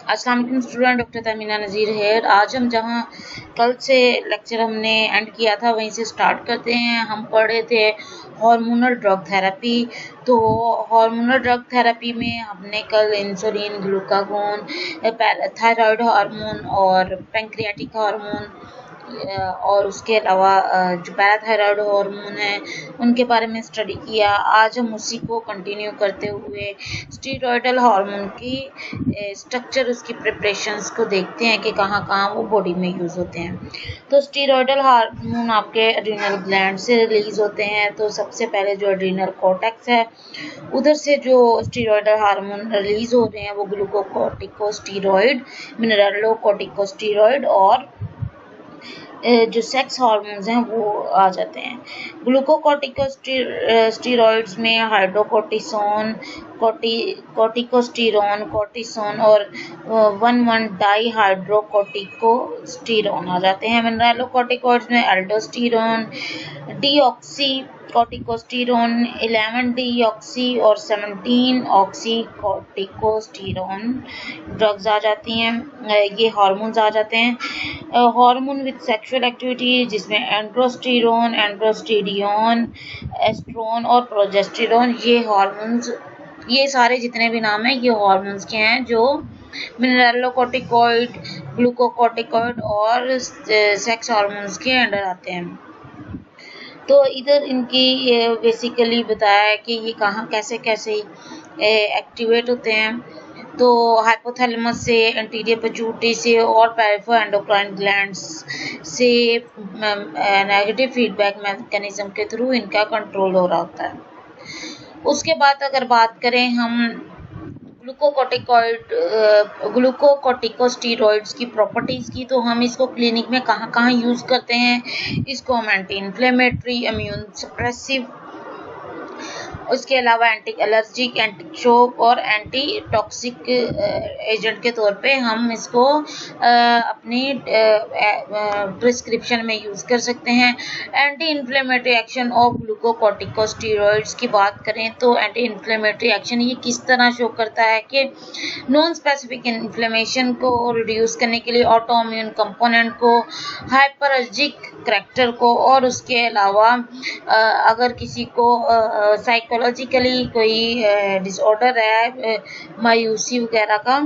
अस्सलाम वालेकुम student, doctor Tamina नज़ीर है। आज हम जहाँ कल से लेक्चर हमने एंड किया था वहीं से स्टार्ट करते हैं। हम पढ़ रहे थे हार्मोनल ड्रग थेरेपी। तो हार्मोनल ड्रग थेरेपी में हमने कल इंसुलिन, ग्लूकागोन, थायराइड हार्मोन और पैंक्रियाटिक हार्मोन और उसके अलावा जो पैराथायराइड हार्मोन है उनके बारे में स्टडी किया। आज हम उसी को कंटिन्यू करते हुए स्टीरॉयडल हार्मोन की स्ट्रक्चर, उसकी प्रिपरेशंस को देखते हैं कि कहाँ कहाँ वो बॉडी में यूज़ होते हैं। तो स्टीरॉयडल हार्मोन आपके एड्रीनल ग्लैंड से रिलीज होते हैं। तो सबसे पहले जो एड्रीनल कॉर्टेक्स है उधर से जो स्टीरॉयडल हार्मोन रिलीज हो रहे हैं वो ग्लूकोकॉर्टिकोस्टीरॉइड, मिनरलोकॉर्टिकोस्टीरॉइड और जो सेक्स हार्मोन्स हैं वो आ जाते हैं। ग्लूकोकॉर्टिकोस्टीरॉइड्स में हाइड्रोकोर्टिसोन, कॉर्टिकोस्टीरोन, कॉर्टिसोन और 1,1 डाई हाइड्रोकोर्टिकोस्टीरोन आ जाते हैं। मिनरलोकॉर्टिकॉइड्स में एल्डोस्टीरोन, डीऑक्सी कॉर्टिकोस्टीरोन, 11 डीऑक्सी और 17 ऑक्सी कॉर्टिकोस्टीरोन ड्रग्स आ जाती हैं। ये हार्मोन्स आ जाते हैं। हार्मोन विद सेक्सुअल एक्टिविटी जिसमें एंड्रोस्टेरोन, एंड्रोस्टेडियोन, एस्ट्रोन और प्रोजेस्टेरोन, ये हार्मोन्स, ये सारे जितने भी नाम हैं ये हार्मोन्स के हैं जो मिनरलोकॉर्टिकॉइड, ग्लूकोकॉर्टिकॉइड और सेक्स हार्मोन्स के अंडर आते हैं। तो इधर इनकी बेसिकली बताया है कि ये कहाँ कैसे कैसे एक्टिवेट होते हैं। तो हाइपोथैलेमस से, एंटीरियर पिट्यूटरी से और पेरिफेरल एंडोक्राइन ग्लैंड्स से नेगेटिव फीडबैक मैकेनिज्म के थ्रू इनका कंट्रोल हो रहा होता है। उसके बाद अगर बात करें हम ग्लूकोकॉर्टिकोस्टीरॉइड्स की प्रॉपर्टीज़ की, तो हम इसको क्लिनिक में कहाँ कहाँ यूज़ करते हैं। इसको हम एंटी इन्फ्लेमेटरी, इम्यून सप्रेसिव, उसके अलावा एंटी एलर्जिक, एंटी शॉक और एंटी टॉक्सिक एजेंट के तौर पे हम इसको अपनी प्रिस्क्रिप्शन में यूज़ कर सकते हैं। एंटी इन्फ्लेमेटरी एक्शन ऑफ ग्लूकोकॉर्टिकोस्टीरॉइड्स की बात करें तो एंटी इन्फ्लेमेटरी एक्शन ये किस तरह शो करता है कि नॉन स्पेसिफिक इन्फ्लेमेशन को रिड्यूस करने के लिए ऑटोइम्यून कंपोनेंट को, हाइपरर्जिक करैक्टर को, और उसके अलावा अगर किसी को साइकोलॉजिकली कोई डिसऑर्डर है मायूसी वगैरह का,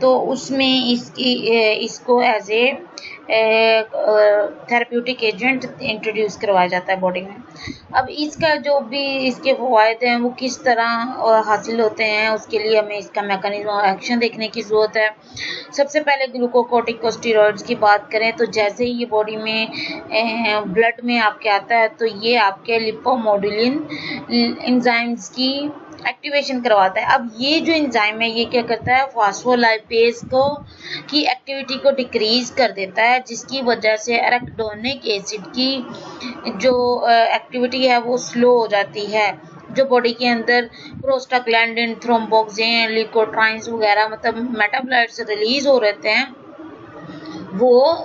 तो उसमें इसको as a therapeutic agent introduce करवाया जाता है बॉडी में। अब इसका जो भी इसके फ़वायद हैं वो किस तरह हासिल होते हैं, उसके लिए हमें इसका मैकेनिज्म ऑफ एक्शन देखने की ज़रूरत है। सबसे पहले ग्लूकोकॉर्टिकोस्टीरॉइड्स की बात करें तो जैसे ही ये बॉडी में ब्लड में आपके आता है तो ये आपके लिपोमोडुलिन एंजाइम्स की एक्टिवेशन करवाता है। अब ये जो एंजाइम है ये क्या करता है, फॉस्फोलाइपेज को की एक्टिविटी को डिक्रीज कर देता है, जिसकी वजह से एराकिडोनिक एसिड की जो एक्टिविटी है वो स्लो हो जाती है। जो बॉडी के अंदर प्रोस्टाग्लैंडिन, थ्रोम्बोक्सिन, ल्यूकोट्राइन्स वगैरह मतलब मेटाबॉलाइट्स रिलीज हो रहते हैं वो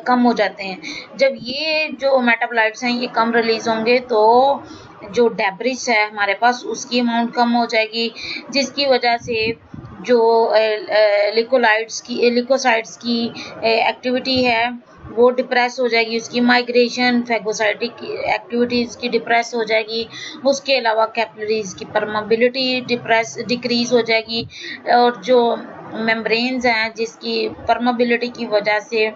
कम हो जाते हैं। जब ये जो मेटाबॉलाइट्स हैं ये कम रिलीज होंगे तो जो डेब्रिस है हमारे पास उसकी अमाउंट कम हो जाएगी, जिसकी वजह से जो लिकोसाइड्स की एक्टिविटी है वो डिप्रेस हो जाएगी, उसकी माइग्रेशन, फैगोसाइटिक एक्टिविटीज़ की डिप्रेस हो जाएगी। उसके अलावा कैपिलरीज की परमेबिलिटी डिक्रीज हो जाएगी और जो मेम्ब्रेन्स हैं जिसकी परमेबिलिटी की वजह से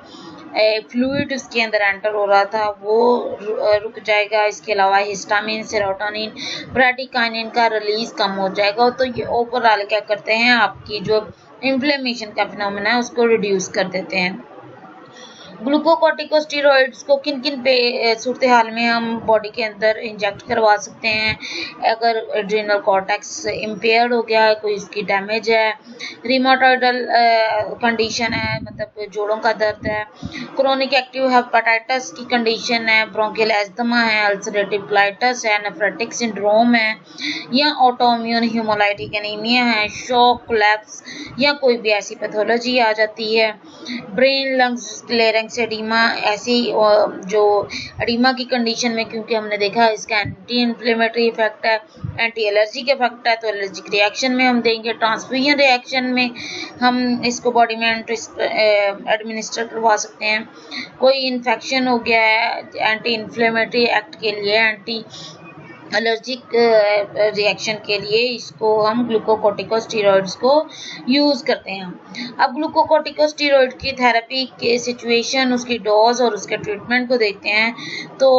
फ्लूइड उसके अंदर एंटर हो रहा था वो रुक जाएगा। इसके अलावा हिस्टामिन, सेरोटोनिन, ब्रैडिकाइनिन का रिलीज कम हो जाएगा। तो ये ओवरऑल क्या करते हैं, आपकी जो इन्फ्लेमेशन का फिनोमेना है उसको रिड्यूस कर देते हैं। ग्लूकोकॉर्टिकोस्टीरॉइड्स को किन किन पे सूरत हाल में हम बॉडी के अंदर इंजेक्ट करवा सकते हैं। अगर एड्रीनल कॉर्टेक्स इम्पेयर्ड हो गया है, कोई इसकी डैमेज है, रिमोटॉइडल कंडीशन है मतलब जोड़ों का दर्द है, क्रोनिक एक्टिव हेपेटाइटिस की कंडीशन है, ब्रोंकियल एस्थमा है, अल्सरेटिव कोलाइटिस है, नेफ्रोटिक सिंड्रोम है, या ऑटोइम्यून हीमोलाइटिक एनीमिया है, शॉक कोलैप्स या कोई भी ऐसी पैथोलॉजी आ जाती है। ब्रेन लंग्स क्लियरेंस एडिमा, ऐसी जो एडिमा की कंडीशन में, क्योंकि हमने देखा इसका एंटी इन्फ्लेमेटरी इफेक्ट है, एंटी एलर्जिक इफेक्ट है, तो एलर्जिक रिएक्शन में हम देंगे, ट्रांसफ्यूजन रिएक्शन में हम इसको बॉडी में एडमिनिस्टर करवा सकते हैं। कोई इन्फेक्शन हो गया है एंटी इन्फ्लेमेटरी एक्ट के लिए, एंटी एलर्जिक रिएक्शन के लिए इसको हम ग्लूकोकोर्टिकोस्टेरॉइड्स को यूज़ करते हैं। अब ग्लूकोकोर्टिकोस्टेरॉइड की थेरेपी के सिचुएशन, उसकी डोज और उसके ट्रीटमेंट को देखते हैं। तो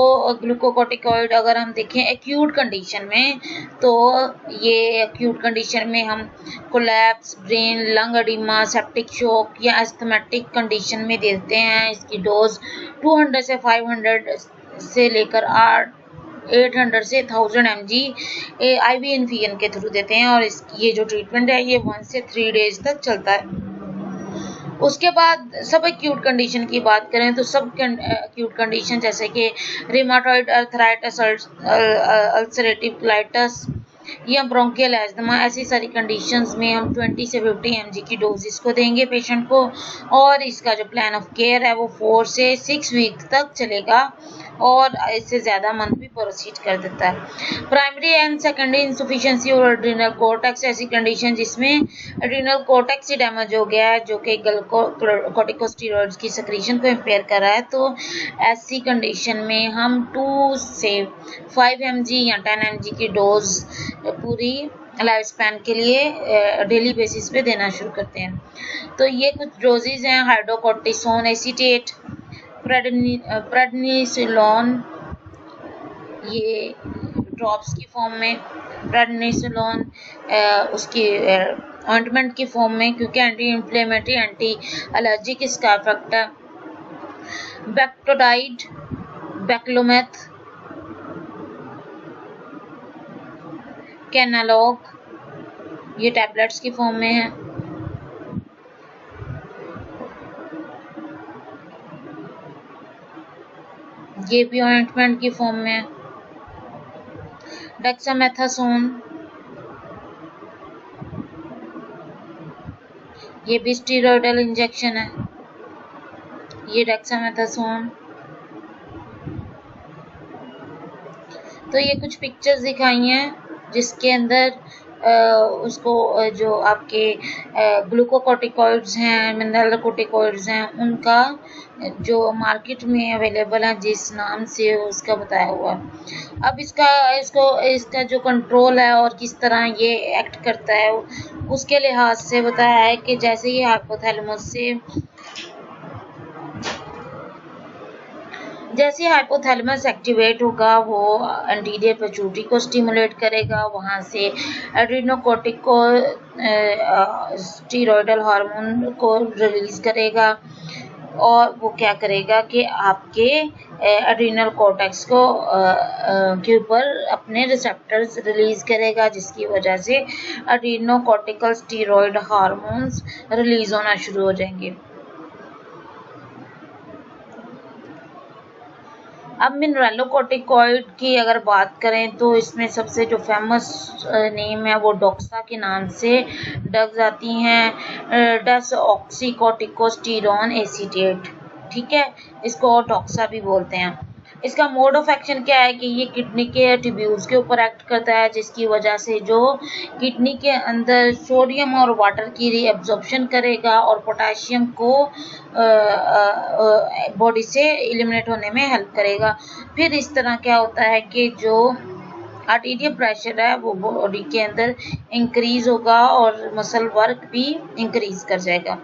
ग्लूकोकोर्टिकॉइड अगर हम देखें एक्यूट कंडीशन में, तो ये एक्यूट कंडीशन में हम collapse, brain lung oedema, septic shock या एस्थमेटिक कंडीशन में देते हैं। इसकी डोज 200 से 500 से लेकर 800 से 1000 mg IV इन्फ्यूजन के थ्रू देते हैं, और ये जो ट्रीटमेंट है ये 1 से 3 डेज तक चलता है। उसके बाद सब एक्यूट कंडीशन की बात करें तो सब एक्यूट कंडीशन जैसे कि रिमाटॉइड अर्थराइटिस, अल्सरेटिव कोलाइटिस या ब्रोंकियल एस्थमा, ऐसी सारी कंडीशंस में हम 20 से 50 mg की डोजेस को देंगे पेशेंट को, और इसका जो प्लान ऑफ केयर है वो 4 से 6 वीक तक चलेगा, और इससे ज़्यादा मंथ भी प्रोसीड कर देता है। प्राइमरी एंड सेकेंडरी इंसफिशिएंसी और एड्रिनल कोर्टेक्स, ऐसी कंडीशन जिसमें एड्रिनल कोर्टेक्स ही डैमेज हो गया है, जो कि कोर्टिकोस्टेरॉइड्स की सेक्रेशन को इम्पेयर कर रहा है, तो ऐसी कंडीशन में हम 2 से 5 mg या 10 mg की डोज पूरी लाइफ स्पैन के लिए डेली बेसिस पे देना शुरू करते हैं। तो ये कुछ डोजेज हैं: हाइड्रोकोर्टिसोन एसीटेट, प्रेडनिसोलोन, ये ड्रॉप्स की फॉर्म में, प्रेडनिसोलोन उसकी ऑइंटमेंट की फॉर्म में, क्योंकि एंटी इन्फ्लेमेटरी एंटी एलर्जिक इसका इफेक्ट है। बेक्टोडाइड, बेक्लोमेथ, कैनालॉग, ये टैबलेट्स की फॉर्म में है। ये भी ऑइंटमेंट की फॉर्म में है। डेक्सामेथासोन, ये भी स्टेरॉइडल इंजेक्शन है, ये डेक्सामेथासोन। तो ये कुछ पिक्चर्स दिखाई हैं जिसके अंदर उसको जो आपके ग्लूकोकोर्टिकॉइड्स हैं, मिनरल कोर्टिकॉइड्स हैं, उनका जो मार्केट में अवेलेबल है जिस नाम से उसका बताया हुआ है। अब इसका जो कंट्रोल है और किस तरह ये एक्ट करता है उसके लिहाज से बताया है कि जैसे ही हाइपोथैलेमस एक्टिवेट होगा, वो एंटीरियर पिट्यूटरी को स्टिमुलेट करेगा, वहाँ से एड्रिनोकोर्टिको स्टीरॉयडल हार्मोन को रिलीज करेगा, और वो क्या करेगा कि आपके एड्रिनल कॉर्टेक्स को के ऊपर अपने रिसेप्टर्स रिलीज करेगा, जिसकी वजह से एड्रिनोकोर्टिकल स्टीरॉयड हार्मोन्स रिलीज होना शुरू हो जाएंगे। अब मिनरलोकोर्टिकॉइड की अगर बात करें तो इसमें सबसे जो फेमस नेम है वो डोक्सा के नाम से ड्रग्स आती हैं, डेसऑक्सीकोर्टिकोस्टेरॉन एसीटेट, ठीक है, इसको डोक्सा भी बोलते हैं। इसका मोड ऑफ एक्शन क्या है कि ये किडनी के ट्यूब्यूल्स के ऊपर एक्ट करता है, जिसकी वजह से जो किडनी के अंदर सोडियम और वाटर की रीअब्जॉर्प्शन करेगा और पोटेशियम को बॉडी से एलिमिनेट होने में हेल्प करेगा। फिर इस तरह क्या होता है कि जो आर्टीरियल प्रेशर है वो बॉडी के अंदर इंक्रीज होगा और मसल वर्क भी इंक्रीज कर जाएगा।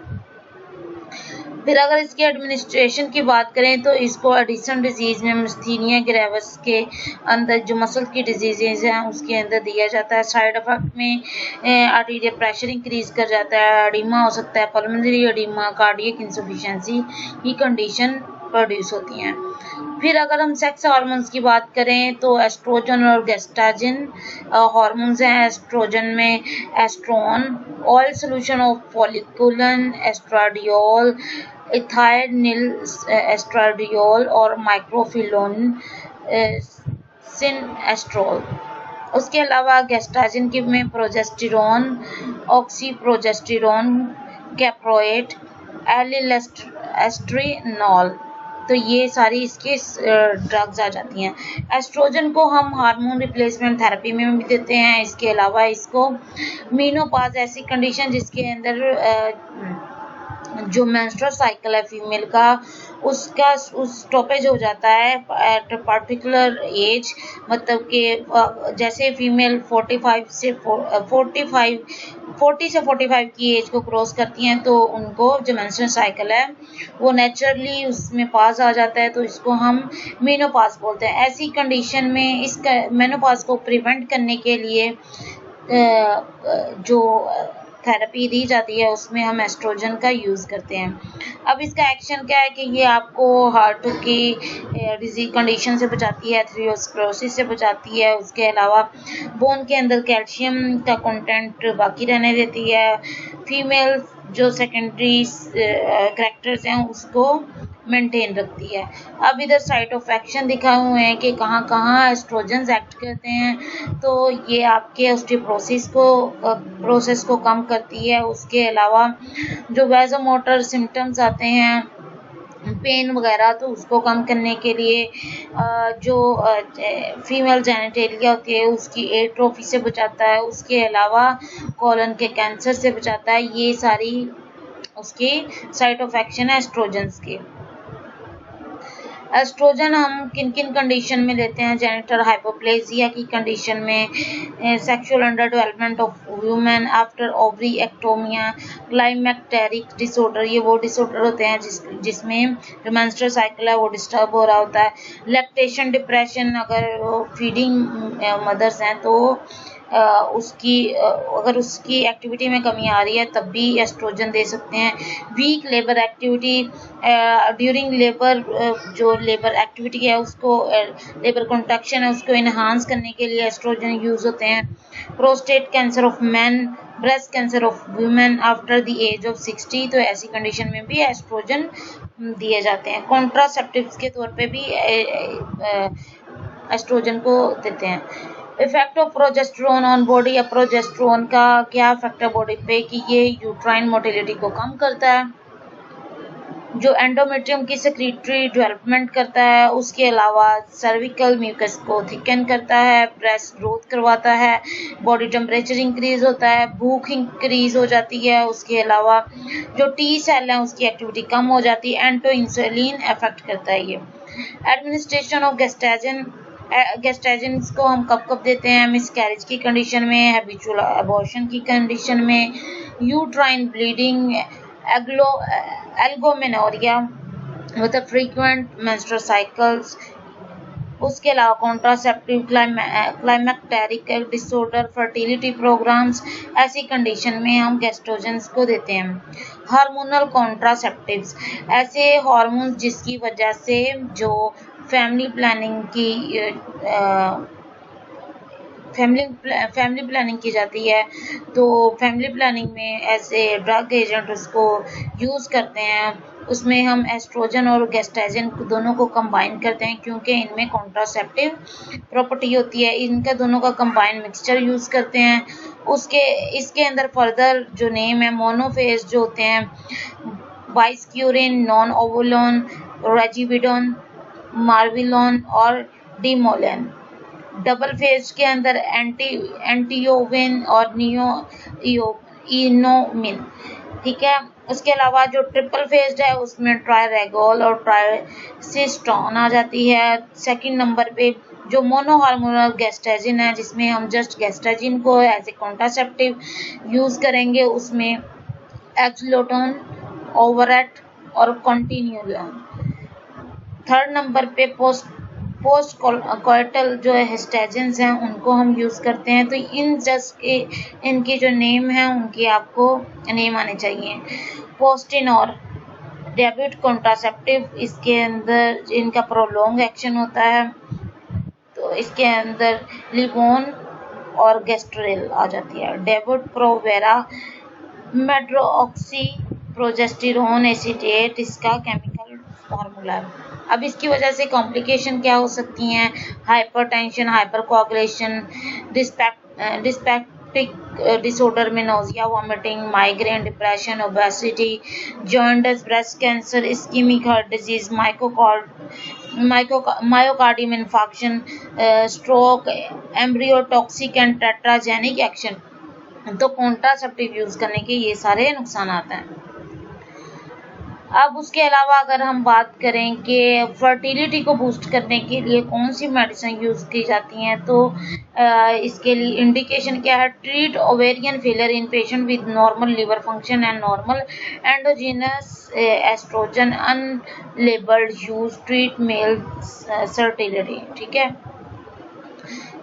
फिर अगर इसके एडमिनिस्ट्रेशन की बात करें तो इसको एडिसन डिजीज़ में मिस्थीनिया ग्रेविस के अंदर जो मसल की डिजीज़ हैं उसके अंदर दिया जाता है। साइड इफेक्ट में आर्टीरियल प्रेशर इंक्रीज कर जाता है, एडिमा हो सकता है, पल्मोनरी एडिमा, कार्डियक इंसफिशिएंसी की कंडीशन प्रोड्यूस होती हैं। फिर अगर हम सेक्स हार्मोन्स की बात करें तो एस्ट्रोजन और गेस्टाजिन हार्मोन्स हैं। एस्ट्रोजन में estrone, oil solution of folliculin, estradiol, ethyl estradiol और माइक्रोफिलोन सिनएस्ट्रोल। उसके अलावा गेस्टाजिन की में प्रोजेस्टेरोन, ऑक्सीप्रोजेस्टेरोन, कैप्रोएट, एलिलेस्ट्रीनॉल। तो ये सारी इसके ड्रग्स आ जाती हैं। एस्ट्रोजन को हम हार्मोन रिप्लेसमेंट थेरेपी में भी देते हैं। इसके अलावा इसको मीनोपॉज ऐसी कंडीशन जिसके अंदर जो मेंस्ट्रुअल साइकिल है फीमेल का उसका उस स्टॉपेज हो जाता है एट पर्टिकुलर एज, मतलब कि जैसे फीमेल 40 से 45 की एज को क्रॉस करती हैं तो उनको जो मेंस्ट्रुअल साइकिल है वो नेचुरली उसमें पास आ जाता है, तो इसको हम मेनोपाज बोलते हैं। ऐसी कंडीशन में इस मेनोपाज को प्रिवेंट करने के लिए जो थेरेपी दी जाती है उसमें हम एस्ट्रोजन का यूज़ करते हैं। अब इसका एक्शन क्या है कि ये आपको हार्ट की डिजीज कंडीशन से बचाती है, एथेरोस्क्लेरोसिस से बचाती है। उसके अलावा बोन के अंदर कैल्शियम का कंटेंट बाकी रहने देती है। फीमेल जो सेकेंडरी करैक्टर्स हैं उसको मेंटेन रखती है। अब इधर साइट ऑफ एक्शन दिखाए हुए हैं कि कहाँ कहाँ एस्ट्रोजन एक्ट करते हैं। तो ये आपके ऑस्टियोपोरोसिस को प्रोसेस को कम करती है। उसके अलावा जो वैसोमोटर सिम्टम्स आते हैं पेन वगैरह, तो उसको कम करने के लिए जो फीमेल जेनिटेलिया होती है उसकी एट्रोफी से बचाता है। उसके अलावा कॉलन के कैंसर से बचाता है। ये सारी उसकी साइट ऑफ एक्शन है एस्ट्रोजन्स की। एस्ट्रोजन हम किन किन कंडीशन में लेते हैं? जेनिटल हाइपोप्लेसिया की कंडीशन में, sexual under development of women after ovariectomy, climacteric disorder, ये वो डिसऑर्डर होते हैं जिसमें जो मेंस्ट्रुअल साइकिल है वो डिस्टर्ब हो रहा होता है। लैक्टेशन डिप्रेशन, अगर फीडिंग मदर्स हैं तो अगर उसकी एक्टिविटी में कमी आ रही है तब भी एस्ट्रोजन दे सकते हैं। Weak labour activity, during labour जो लेबर एक्टिविटी है उसको लेबर कॉन्ट्रैक्शन है उसको इन्हांस करने के लिए एस्ट्रोजन यूज होते हैं। Prostate cancer of man, breast cancer of women after the age of 60, तो ऐसी कंडीशन में भी एस्ट्रोजन दिए जाते हैं। कॉन्ट्रासेप्टिव्स के तौर पे भी एस्ट्रोजन को देते हैं। Effect of progesterone on body, या प्रोजेस्टेरोन का क्या इफेक्ट है बॉडी पे कि ये यूट्राइन मोटिलिटी को कम करता है, जो एंडोमेट्रियम की सेक्रेटरी डेवलपमेंट करता है। उसके अलावा सर्विकल म्यूकस को थिकन करता है, ब्रेस्ट ग्रोथ करवाता है, बॉडी टेम्परेचर इंक्रीज होता है, भूख इंक्रीज हो जाती है। उसके अलावा जो टी सेल है उसकी एक्टिविटी कम हो जाती है। एंटो इंसुलिन इफेक्ट करता है ये। एडमिनिस्ट्रेशन ऑफ गैस्ट्राइजन को हम कब देते हैं? मिसकैरेज की कंडीशन में, हैबिचुअल अबॉर्शन की कंडीशन में, यूट्राइन ब्लीडिंग, एल्गोमेनोरिया मतलब फ्रीक्वेंट मेंस्ट्रुअल साइकिल्स। उसके अलावा contraceptive, climacteric disorder, fertility programs, ऐसी कंडीशन में हम गैस्ट्रोजन्स को देते हैं। हार्मोनल कॉन्ट्रासेप्टिव्स, ऐसे हार्मोन्स जिसकी वजह से जो फैमिली प्लानिंग की जाती है, तो फैमिली प्लानिंग में ऐसे ड्रग एजेंट उसको यूज़ करते हैं। उसमें हम एस्ट्रोजन और गैस्ट्राइजन दोनों को कंबाइन करते हैं क्योंकि इनमें कॉन्ट्रासेप्टिव प्रॉपर्टी होती है। इनका दोनों का कंबाइन मिक्सचर यूज़ करते हैं। इसके अंदर फर्दर जो नेम है मोनोफेज जो होते हैं, बाइस्क्यूरिन, नॉन ओवुलोन, रेजिविडोन, मार्विलोन और डिमोलेन। डबल फेज के अंदर एंटीओविन और इनोमिन, ठीक है। उसके अलावा जो ट्रिपल फेज है उसमें ट्राइरेगोल और ट्राइसिस्टोन आ जाती है। सेकंड नंबर पे जो मोनोहार्मोनल गैस्ट्राइजिन है जिसमें हम जस्ट गैस्ट्राइजिन को एज ए कॉन्ट्रासेप्टिव यूज करेंगे, उसमें एक्सलोटोन, ओवरेट और कॉन्टिन्यूलन। थर्ड नंबर पे पोस्ट कोइटल जो हिस्टेजेंस हैं उनको हम यूज़ करते हैं। तो इनकी जो नेम है उनकी आपको नेम आने चाहिए। पोस्टिनोर डेब्यूट कॉन्ट्रासेप्टिव, इसके अंदर इनका प्रोलॉन्ग एक्शन होता है, तो इसके अंदर लिबोन और गेस्ट्रेल आ जाती है। डेब्यूट प्रोवेरा मेट्रोऑक्सी प्रोजेस्टेरोन एसीटेट, इसका केमिकल फार्मूला है। अब इसकी वजह से कॉम्प्लिकेशन क्या हो सकती हैं? हाइपरटेंशन, हाइपरकोagulation, पेप्टिक डिसऑर्डर में nausea, vomiting, migraine, depression, obesity, jaundice, breast cancer, ischemic heart disease, myocardium infarction, stroke, embryotoxic and teratogenic action. तो कॉन्ट्रासेप्टिव यूज करने के ये सारे नुकसान आते हैं। अब उसके अलावा अगर हम बात करें कि फर्टिलिटी को बूस्ट करने के लिए कौन सी मेडिसिन यूज़ की जाती हैं, तो इसके लिए इंडिकेशन क्या है? Treat ovarian failure in patient with normal liver function and normal endogenous estrogen unlabelled use treat male fertility. ठीक है।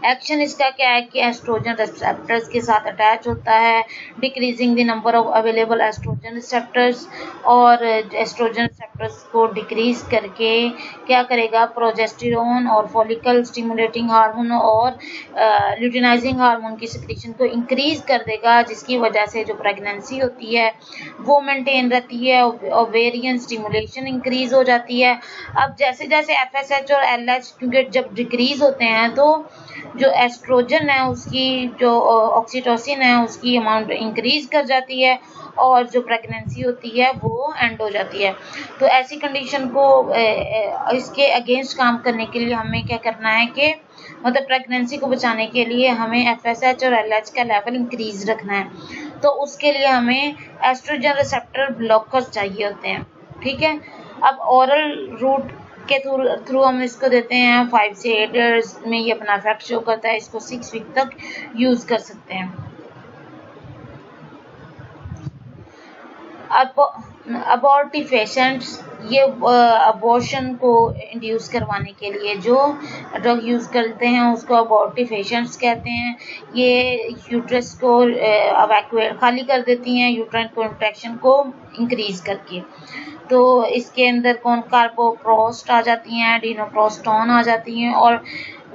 एक्शन इसका क्या है कि एस्ट्रोजन रिसेप्टर्स के साथ अटैच होता है, decreasing the number of available estrogen receptors, और एस्ट्रोजन रिसेप्टर्स को डिक्रीज करके क्या करेगा? प्रोजेस्टेरोन और फॉलिकल स्टिमुलेटिंग हार्मोन और ल्यूटिनाइजिंग हार्मोन की सिक्रीशन को इंक्रीज कर देगा, जिसकी वजह से जो प्रेगनेंसी होती है वो मेंटेन रहती है, ओवेरियन स्टिमुलेशन इंक्रीज हो जाती है। अब जैसे जैसे FSH और LH क्योंकि जब डिक्रीज होते हैं तो जो एस्ट्रोजन है उसकी जो ऑक्सीटोसिन है उसकी अमाउंट इंक्रीज कर जाती है, और जो प्रेगनेंसी होती है वो एंड हो जाती है। तो ऐसी कंडीशन को इसके अगेंस्ट काम करने के लिए हमें क्या करना है कि मतलब प्रेगनेंसी को बचाने के लिए हमें FSH और LH का लेवल इंक्रीज रखना है। तो उसके लिए हमें एस्ट्रोजन रिसेप्टर ब्लॉकर्स चाहिए होते हैं। ठीक है। अब ओरल रूट के थ्रू हम इसको देते हैं 5 से 8 ईयर्स में ये अपना इफेक्ट शो करता है। इसको 6 वीक तक यूज कर सकते हैं। अबॉर्टिव पेशेंट्स, ये अबॉर्शन को इंड्यूस करवाने के लिए जो ड्रग यूज़ करते हैं उसको अबॉर्टिव पेशेंट्स कहते हैं। ये यूट्रस को एवैक्यूएट खाली कर देती हैं, यूट्राइन कॉन्ट्रैक्शन को इंक्रीज करके। तो इसके अंदर कौन कार्बोप्रोस्ट आ जाती हैं, डिनोप्रोस्टोन आ जाती हैं और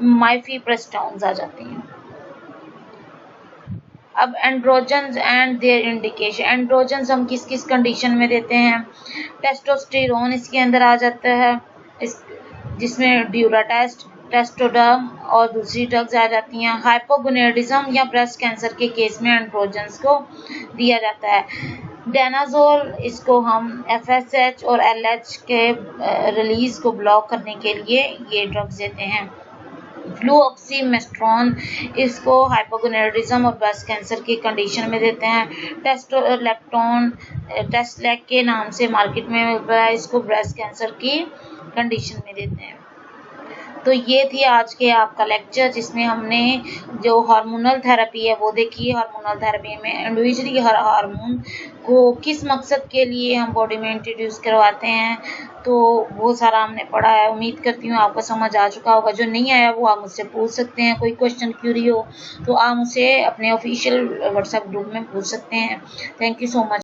माइफीप्रेस्टोन्स आ जाती हैं। अब androgens and their indication. Androgens हम किस किस कंडीशन में देते हैं? टेस्टोस्टेरोन इसके अंदर आ जाता है, जिसमें ड्यूराटेस्ट, टेस्टोडर्म और दूसरी ड्रग्स आ जाती हैं। हाइपोगोनेडिज्म या ब्रेस्ट कैंसर के केस में एंड्रोजन्स को दिया जाता है। डेनाजोल, इसको हम FSH और LH के रिलीज को ब्लॉक करने के लिए ये ड्रग्स देते हैं। फ्लूऑक्सीमेस्ट्रॉन, इसको हाइपोगोनेडिज्म और ब्रेस्ट कैंसर की कंडीशन में देते हैं। टेस्टोलेक्टोन टेस्टलेक के नाम से मार्केट में मिल रहा है, इसको ब्रेस्ट कैंसर की कंडीशन में देते हैं। तो ये थी आज के आपका लेक्चर, जिसमें हमने जो हार्मोनल थेरेपी है वो देखी। हार्मोनल थेरेपी में इंडिविजुअली हर हार्मोन को किस मकसद के लिए हम बॉडी में इंट्रोड्यूस करवाते हैं, तो वो सारा हमने पढ़ा है। उम्मीद करती हूँ आपको समझ आ चुका होगा। जो नहीं आया वो आप मुझसे पूछ सकते हैं। कोई क्वेश्चन क्यूरी हो तो आप मुझसे अपने ऑफिशियल व्हाट्सएप ग्रुप में पूछ सकते हैं। Thank you so much.